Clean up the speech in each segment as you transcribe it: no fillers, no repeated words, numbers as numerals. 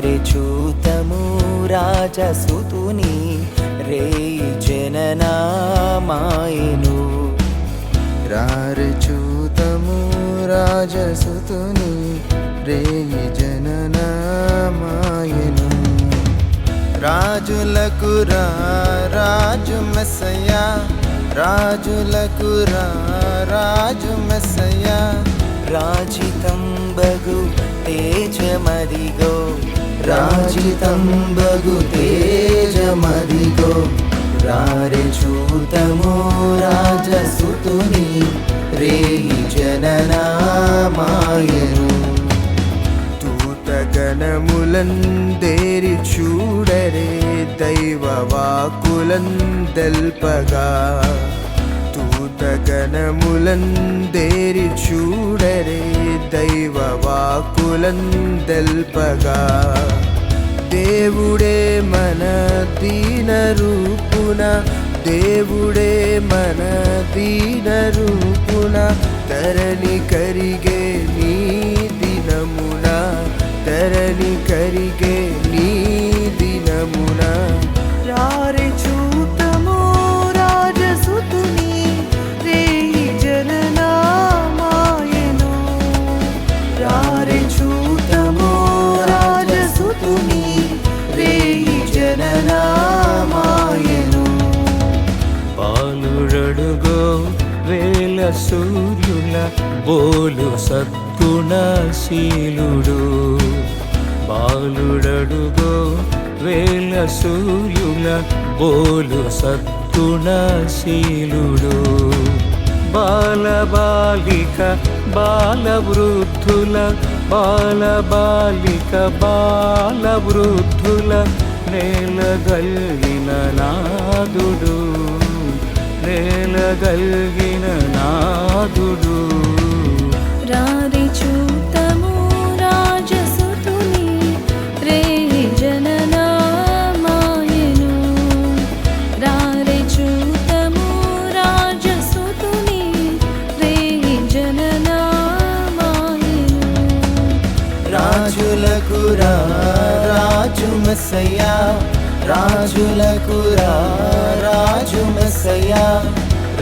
రారే చూతము రాజసుతుని రేయి జననామాయెను రారే చూతము రాజసుతుని రేయి జననామాయెను రాజులకు రాజు మెస్సయ్యా రాజులకు రాజు మెస్సయ్యా రాజితంబగు తేజమదిగో రాజితంబగు తేజమదిగో రారే చూతము రాజసుతుని రేయి జననామాయెను దూతగణములందేరి చూడరే దైవ వాక్కులందెల్పగా దూతగణములందేరి చూడరే దైవ వాక్కులందెల్పగా దేవుడే మన దీన రూపున దేవుడే మన దీన రూపున తరణి కరిగే నీ దినమున తరణి కరిగే నీ దినమున రారే చూతము రాజసుతుని రేయి జననామాయెను రారే చూతము రాజసుతుని రేయి జననామాయెను బాలుడడుగో వేల సూర్యుల బోలు సద్గుణశీలుడు బాలుడడుగో వేల సూర్యుల బోలు సద్గుణశీలుడు బాలబాలిక బాలవృద్ధుల బాలబాలిక బాలవృద్ధుల నేలగల్గిన నాదుడు నేలగల్గిన నాదుడు రారే చూతము రాజసుతుని రేయి జననామాయెను రారే చూతము రాజసుతుని రేయి జననామాయెను రాజులకు రాజు మెస్సయ్యా రాజులకు రాజు మెస్సయ్యా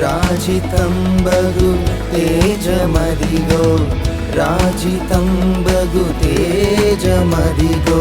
రాజితంబగు తేజమదిగో రాజితంబగు తేజమదిగో